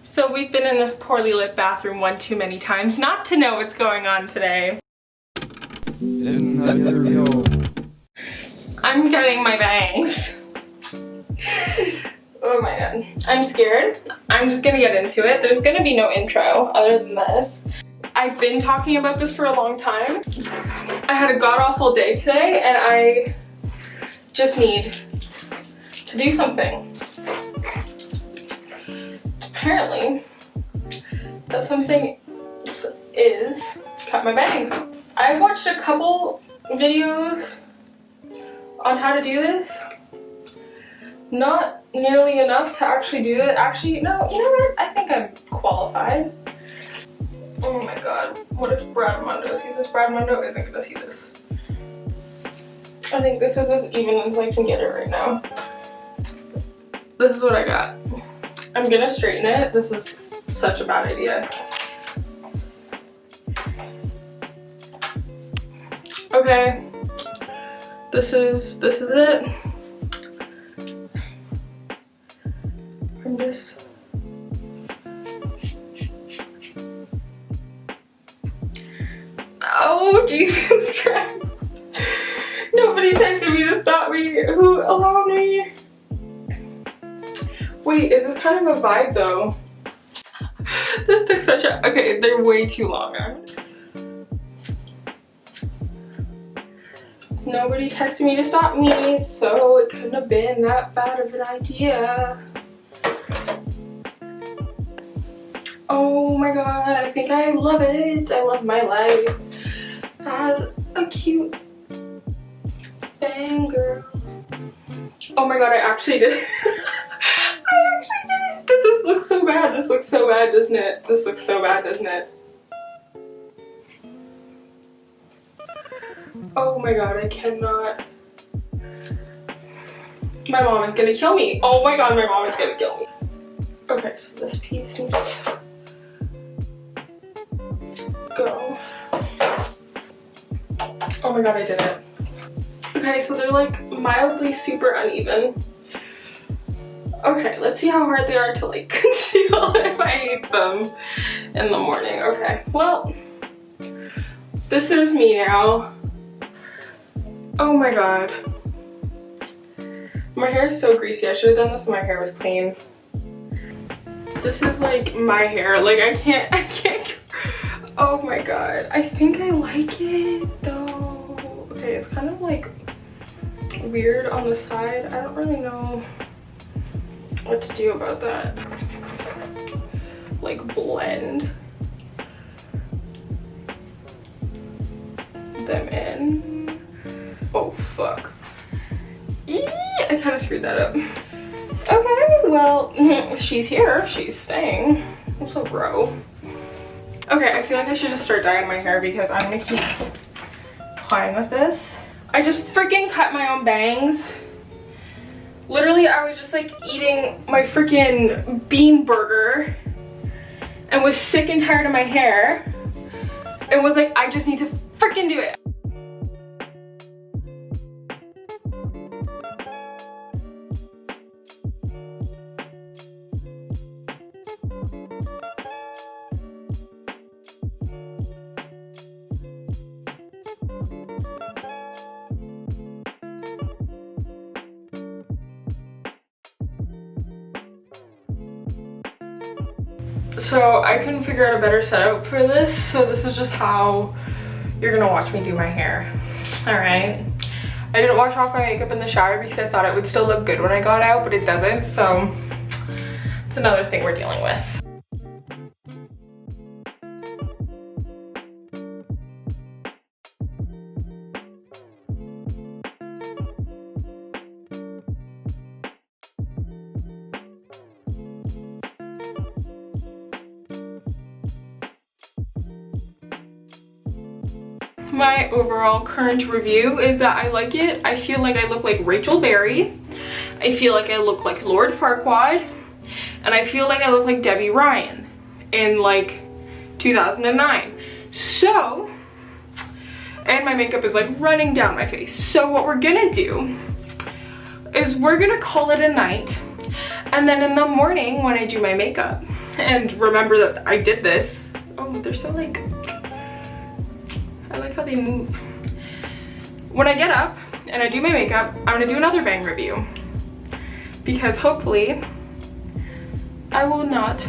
So we've been in this poorly lit bathroom one too many times not to know what's going on today. I'm getting my bangs. Oh my god. I'm scared. I'm just gonna get into it. There's gonna be no intro other than this. I've been talking about this for a long time. I had a god-awful day today and I just need to do something. Apparently, that something is cut my bangs. I've watched a couple videos on how to do this. Not nearly enough to actually do it. Actually, no, you know what? I think I'm qualified. Oh my god, what if Brad Mundo sees this? Brad Mundo isn't gonna see this. I think this is as even as I can get it right now. This is what I got. I'm gonna straighten it. This is such a bad idea. Okay, this is it. I'm just oh Jesus Christ! Nobody texted me to stop me. Who allowed me? Wait, is this kind of a vibe though? This took such a okay. They're way too long. Nobody texted me to stop me, so it couldn't have been that bad of an idea. Oh my god, I think I love it. I love my life as a cute bang girl. Oh my god, I actually did it. I actually did it. This looks so bad. This looks so bad, doesn't it? This looks so bad, doesn't it? Oh my god, I cannot. My mom is gonna kill me. Oh my god, my mom is gonna kill me. Okay, so this piece needs to go. Oh my god, I did it. Okay, so they're like mildly super uneven. Okay, let's see how hard they are to like conceal if I eat them in the morning. Okay, well, this is me now. Oh my god. My hair is so greasy. I should have done this when my hair was clean. This is like my hair. Like I can't. Oh my god. I think I like it though. Okay, it's kind of like weird on the side. I don't really know what to do about that. Like blend them in. Oh fuck. I kind of screwed that up. Okay, well, she's here. She's staying. This will grow. Okay, I feel like I should just start dyeing my hair because I'm gonna keep playing with this. I just freaking cut my own bangs. Literally, I was just like eating my freaking bean burger and was sick and tired of my hair and was like, I just need to freaking do it. So I couldn't figure out a better setup for this, so this is just how you're gonna watch me do my hair. All right. I didn't wash off my makeup in the shower because I thought it would still look good when I got out, but it doesn't, so it's another thing we're dealing with. My overall current review is that I like it. I feel like I look like Rachel Berry. I feel like I look like Lord Farquaad. And I feel like I look like Debbie Ryan in like 2009. So, and my makeup is like running down my face. So what we're gonna do is we're gonna call it a night. And then in the morning when I do my makeup and remember that I did this, oh, they're so like, I like how they move. When I get up and I do my makeup, I'm gonna do another bang review because hopefully I will not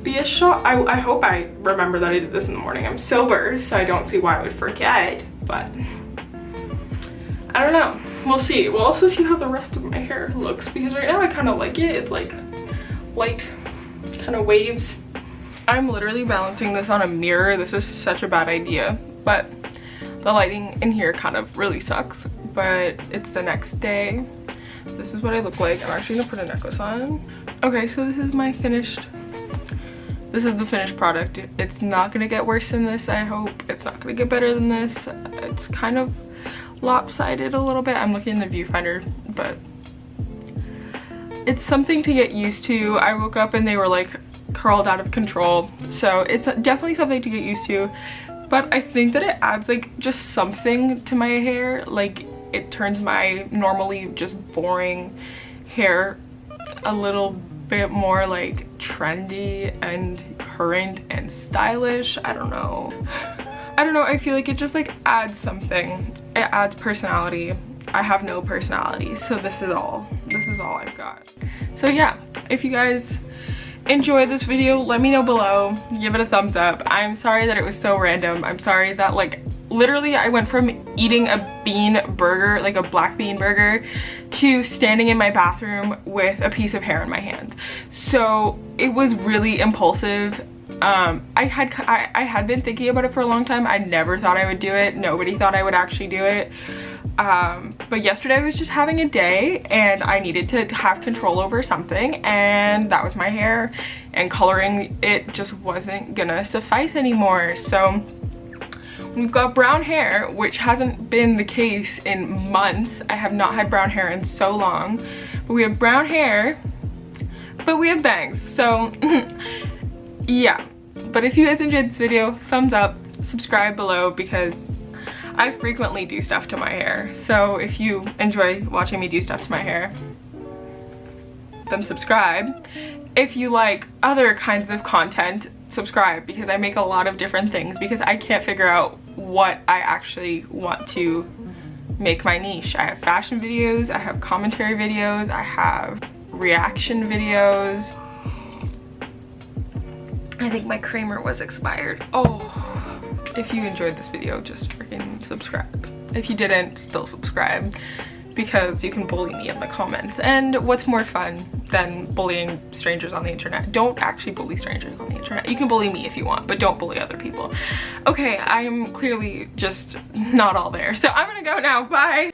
be as shocked. I hope I remember that I did this in the morning. I'm sober, so I don't see why I would forget, but I don't know. We'll see. We'll also see how the rest of my hair looks because right now I kind of like it. It's like light kind of waves. I'm literally balancing this on a mirror. This is such a bad idea, but the lighting in here kind of really sucks, but it's the next day. This is what I look like. I'm actually gonna put a necklace on. Okay, so this is my finished, this is the finished product. It's not gonna get worse than this, I hope. It's not gonna get better than this. It's kind of lopsided a little bit. I'm looking in the viewfinder, but it's something to get used to. I woke up and they were like curled out of control, so it's definitely something to get used to, but I think that it adds like just something to my hair. Like it turns my normally just boring hair a little bit more like trendy and current and stylish. I don't know, I feel like it just like adds something. It adds personality. I have no personality, so this is all I've got. So yeah, if you guys enjoyed this video, let me know below. Give it a thumbs up. I'm sorry that it was so random. I'm sorry that like literally I went from eating a bean burger, like a black bean burger, to standing in my bathroom with a piece of hair in my hand. So it was really impulsive. I had been thinking about it for a long time. I never thought I would do it. Nobody thought I would actually do it. But yesterday I was just having a day and I needed to have control over something, and that was my hair, and coloring it just wasn't gonna suffice anymore. So we've got brown hair, which hasn't been the case in months. I have not had brown hair in so long, but we have brown hair, but we have bangs. So yeah, but if you guys enjoyed this video, thumbs up, subscribe below because I frequently do stuff to my hair. So if you enjoy watching me do stuff to my hair, then subscribe. If you like other kinds of content, subscribe, because I make a lot of different things because I can't figure out what I actually want to make my niche. I have fashion videos, I have commentary videos, I have reaction videos. I think my creamer was expired. Oh. If you enjoyed this video, just freaking subscribe. If you didn't, still subscribe, because you can bully me in the comments. And what's more fun than bullying strangers on the internet? Don't actually bully strangers on the internet. You can bully me if you want, but don't bully other people. Okay, I'm clearly just not all there. So I'm gonna go now, bye.